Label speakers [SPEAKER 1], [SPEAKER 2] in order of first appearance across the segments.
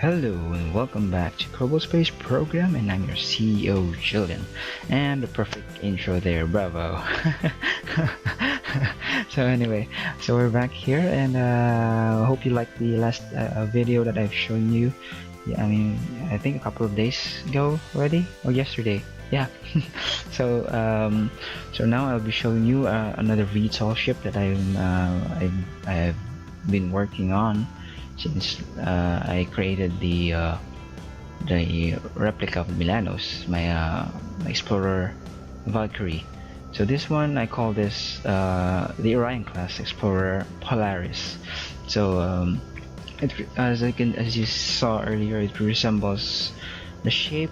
[SPEAKER 1] Hello and welcome back to Kerbal Space Program, and I'm your CEO Jillian. And the perfect intro there, bravo. So we're back here, and I hope you liked the last video that I've shown you. Yeah, I think a couple of days ago already, or yesterday. Yeah. So now I'll be showing you another VTOL ship that I've been working on since I created the replica of Milanos, my Explorer Valkyrie. So this one I call this the Orion class Explorer Polaris. So as you saw earlier, it resembles the shape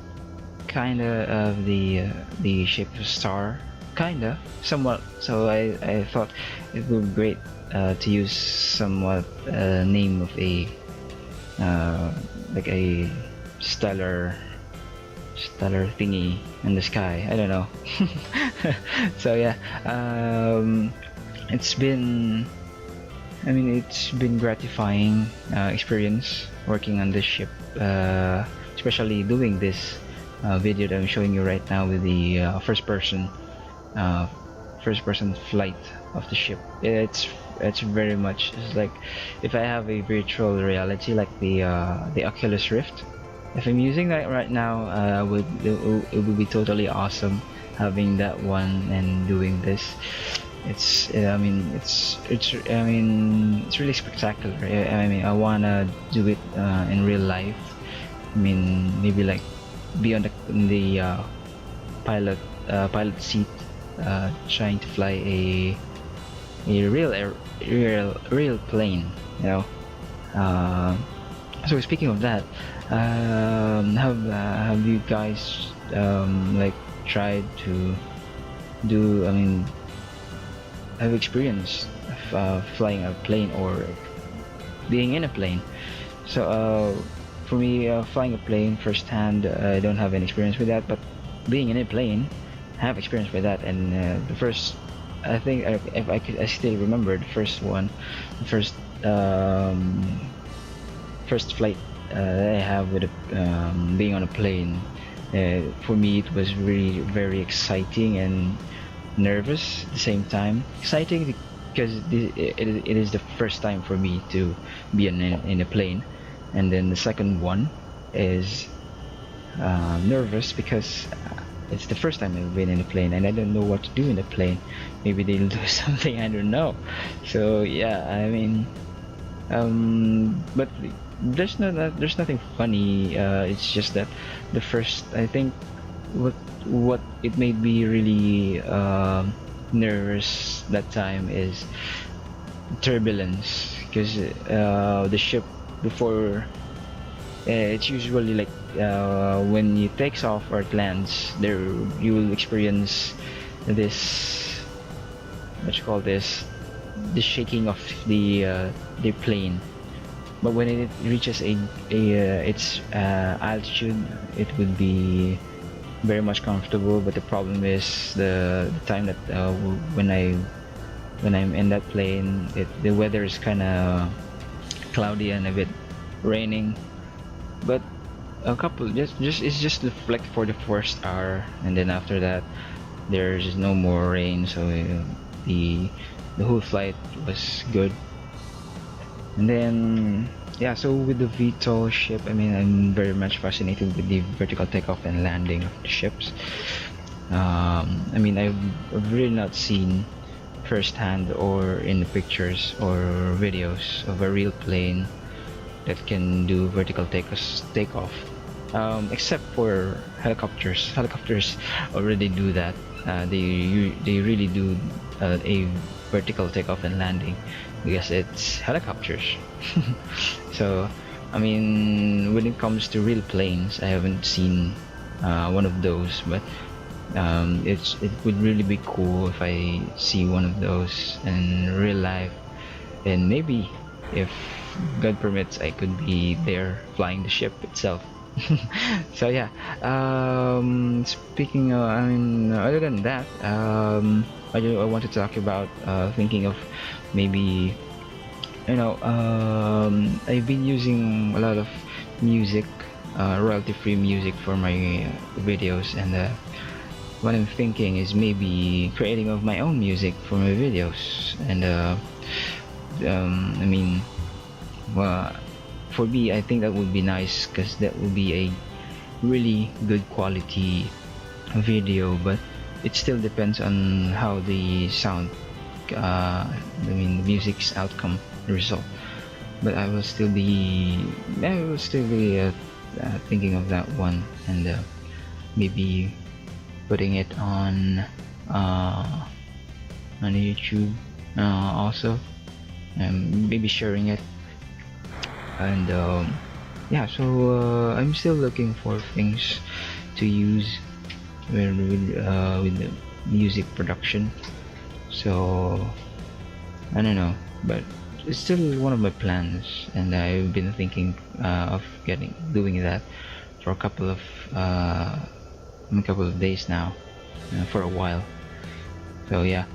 [SPEAKER 1] kinda of the shape of a star, kinda, somewhat. So I thought it would be great to use somewhat name of a like a stellar thingy in the sky. I don't know. So yeah, it's been gratifying experience working on this ship, especially doing this video that I'm showing you right now with the first person flight of the ship. It's very much, it's like if I have a virtual reality like the Oculus Rift. If I'm using that right now, it would be totally awesome having that one and doing this. It's really spectacular. I wanna do it in real life. Maybe like be on the pilot seat, trying to fly a real plane, you know. So speaking of that, have you guys like tried to do? Have experience of flying a plane or being in a plane? So for me, flying a plane firsthand, I don't have any experience with that, but being in a plane, I have experience with that. And the first, I think, if I still remember the first one, the first flight that I have with being on a plane. For me, it was really very exciting and nervous at the same time. Exciting because it is the first time for me to be in a plane, and then the second one is nervous because it's the first time I've been in a plane and I don't know what to do in the plane. Maybe they'll do something I don't know. So yeah, but there's nothing funny. It's just that the first, I think, what it made me really nervous that time is turbulence, because the ship before, it's usually like when you takes off or it lands, there you will experience this, what you call this, the shaking of the plane. But when it reaches its altitude, it would be very much comfortable. But the problem is the time that when I'm in that plane, the weather is kind of cloudy and a bit raining. But a couple, it's just reflect for the first hour, and then after that there's no more rain. So the whole flight was good. And then yeah, so with the VTOL ship, I'm very much fascinated with the vertical takeoff and landing of the ships. I've really not seen firsthand or in the pictures or videos of a real plane that can do vertical takeoff, except for helicopters. Helicopters already do that. They really do a vertical takeoff and landing because it's helicopters. So when it comes to real planes, I haven't seen one of those, but it would really be cool if I see one of those in real life, and maybe if God permits, I could be there flying the ship itself. So yeah, speaking of, other than that, I want to talk about thinking of maybe, I've been using a lot of music, royalty-free music for my videos, and what I'm thinking is maybe creating of my own music for my videos. And I mean, well, for me, I think that would be nice because that would be a really good quality video, but it still depends on how the sound, the music's outcome, result. But I will still be thinking of that one, and maybe putting it on YouTube also, and maybe sharing it. And yeah, so I'm still looking for things to use with the music production. So I don't know, but it's still one of my plans, and I've been thinking of doing that for a couple of days now, for a while. So yeah.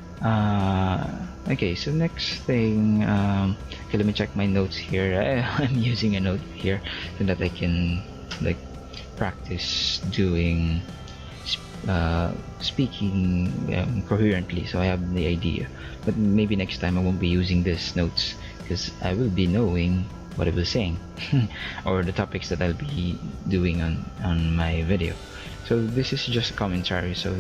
[SPEAKER 1] Okay, so next thing, okay, let me check my notes here. I'm using a note here so that I can like practice doing speaking coherently, so I have the idea. But maybe next time I won't be using these notes because I will be knowing what I was saying or the topics that I'll be doing on my video. So this is just a commentary, so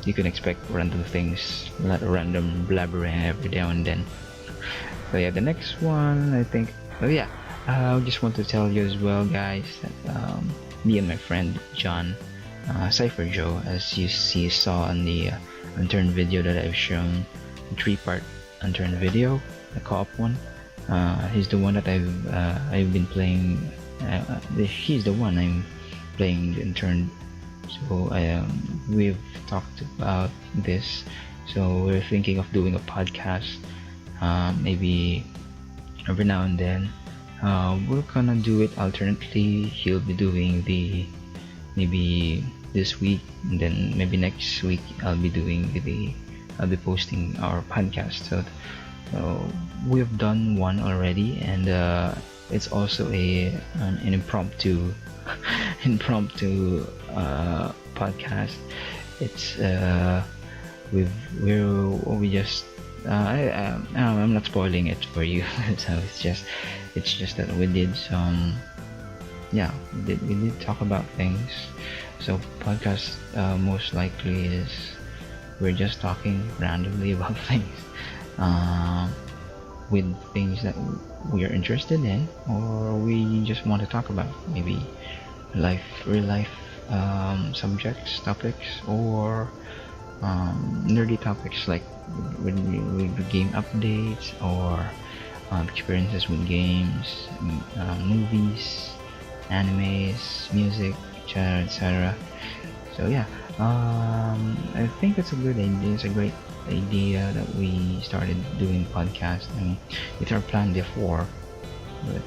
[SPEAKER 1] you can expect random things, not random blabbering every now and then. So yeah, the next one, I think, oh yeah, I just want to tell you as well, guys, that me and my friend John, Cypher Joe, as you saw on the unturned video that I've shown, the 3-part unturned video, the co-op one. He's the one that I've been playing. He's the one I'm playing the unturned. So we've talked about this. So we're thinking of doing a podcast, maybe every now and then. We're gonna do it alternately. He'll be doing maybe this week, and then maybe next week I'll be posting our podcast. So we've done one already, and it's also an impromptu podcast. It's we just I'm not spoiling it for you. So it's just that we did some, yeah, we did talk about things. So podcast most likely is we're just talking randomly about things, with things that we are interested in, or we just want to talk about, maybe real life subjects, topics, or nerdy topics like with game updates, or experiences with games, movies, animes, music, etc. So yeah, I think it's a good idea. It's a great idea that we started doing podcast. I mean, it's our plan before, but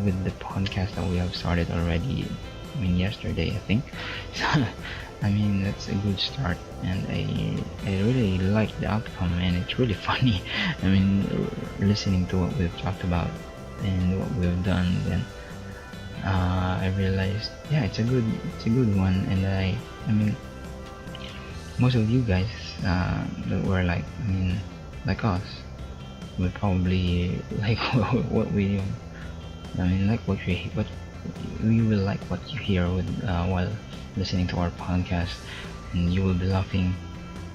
[SPEAKER 1] with the podcast that we have started already, I mean yesterday, I think. So, I mean, that's a good start, and I really like the outcome, and it's really funny. I mean, listening to what we've talked about and what we've done, then I realized, yeah, it's a good one. And I mean, most of you guys that were like, I mean, like us, would probably like what we, I mean, like what we will like what you hear with while listening to our podcast, and you will be laughing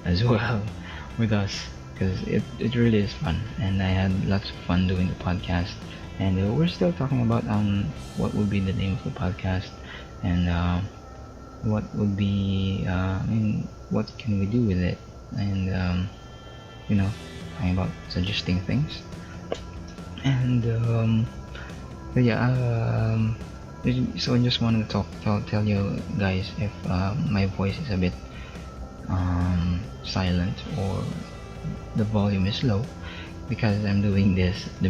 [SPEAKER 1] as well with us, because it really is fun, and I had lots of fun doing the podcast. And we're still talking about what would be the name of the podcast, and what would be I mean, what can we do with it, and you know, talking about suggesting things. And but yeah, so I just wanted to tell you guys if my voice is a bit silent, or the volume is low, because I'm doing this in the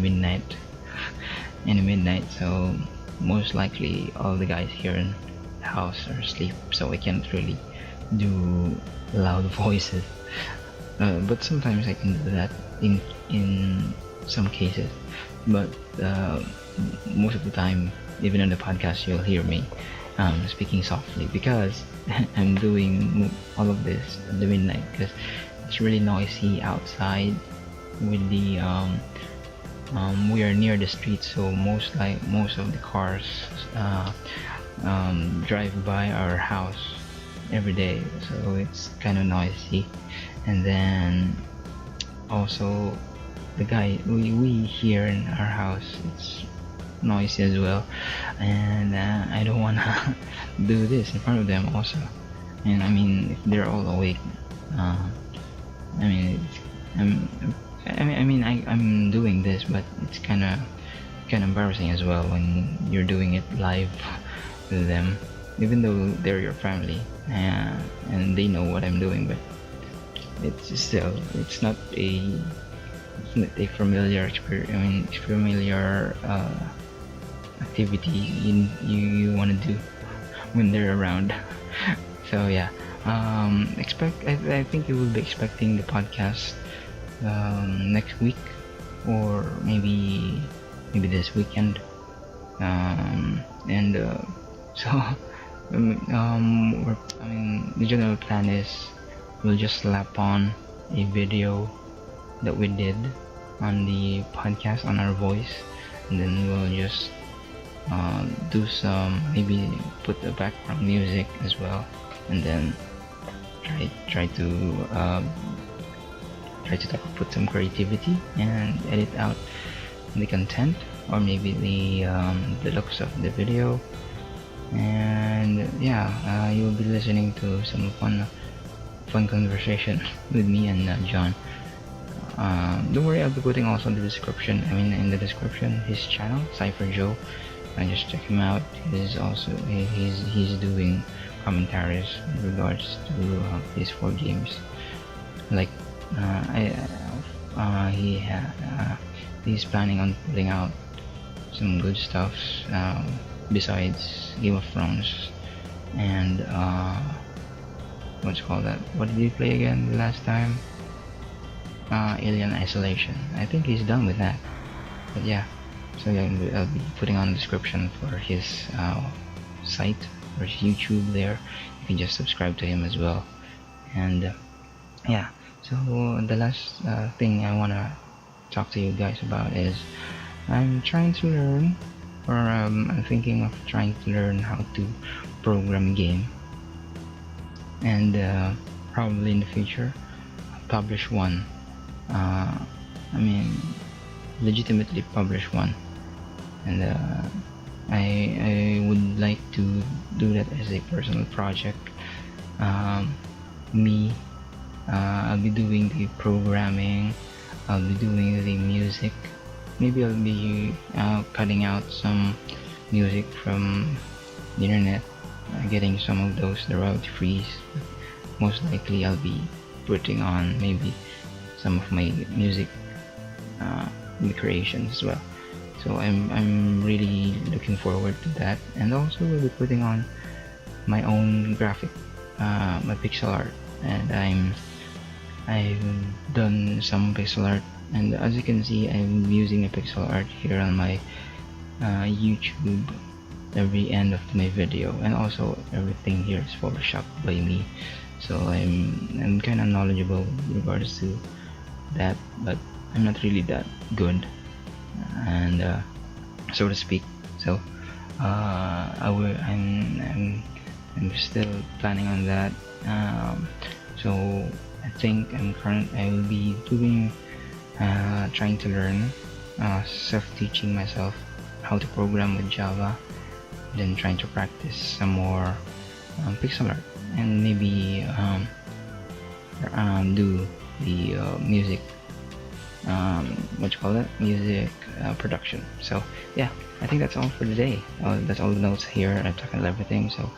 [SPEAKER 1] midnight, so most likely all the guys here in the house are asleep, so I can't really do loud voices, but sometimes I can do that in some cases. But most of the time even on the podcast you'll hear me speaking softly because I'm doing all of this at the midnight because it's really noisy outside with the we are near the street, so most of the cars drive by our house every day, so it's kind of noisy. And then also the guy we here in our house, it's noisy as well, and I don't wanna do this in front of them also. And I mean, if they're all awake, I mean, I'm doing this, but it's kind of embarrassing as well when you're doing it live with them, even though they're your family and they know what I'm doing. But it's still, it's not a familiar experience. I mean, familiar activity you want to do when they're around. So yeah, I think you will be expecting the podcast next week, or maybe this weekend. And so the general plan is we'll just slap on a video that we did on the podcast on our voice, and then we'll just do some, maybe put the background music as well, and then try to put some creativity and edit out the content, or maybe the looks of the video. And yeah, you'll be listening to some fun conversation with me and John. Don't worry, I'll be putting also in the description, his channel, Cypher Joe. Just check him out. He's doing commentaries in regards to PS4 games. Like he's planning on putting out some good stuff besides Game of Thrones and what did he play again the last time? Alien Isolation. I think he's done with that. But yeah, so yeah, I'll be putting on the description for his site or his YouTube there. You can just subscribe to him as well. And yeah, so the last thing I wanna talk to you guys about is I'm trying to learn, or I'm thinking of trying to learn how to program a game, and probably in the future publish one. Legitimately publish one, and I would like to do that as a personal project. I'll be doing the programming, I'll be doing the music, maybe I'll be cutting out some music from the internet, getting some of those, the royalty frees. Most likely I'll be putting on maybe some of my music creations as well. So I'm really looking forward to that, and also we'll be putting on my own graphic, my pixel art, and I've done some pixel art, and as you can see, I'm using a pixel art here on my YouTube. Every end of my video, and also everything here is photoshopped by me, so I'm kind of knowledgeable with regards to that, but I'm not really that good, and so to speak. So I'm still planning on that. So I think I will be doing trying to learn, self-teaching myself how to program with Java, then trying to practice some more pixel art, and maybe do the music music production. So yeah, I think that's all for today. That's all the notes here. I've tackled everything, so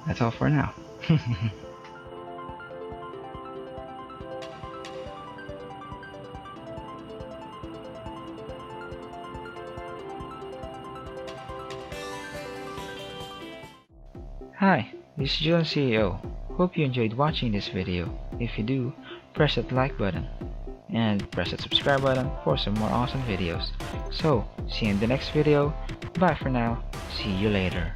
[SPEAKER 1] that's all for now. Hi, this is John CEO. Hope you enjoyed watching this video. If you do, press that like button. and press that subscribe button for some more awesome videos. So, see you in the next video. Bye for now. See you later.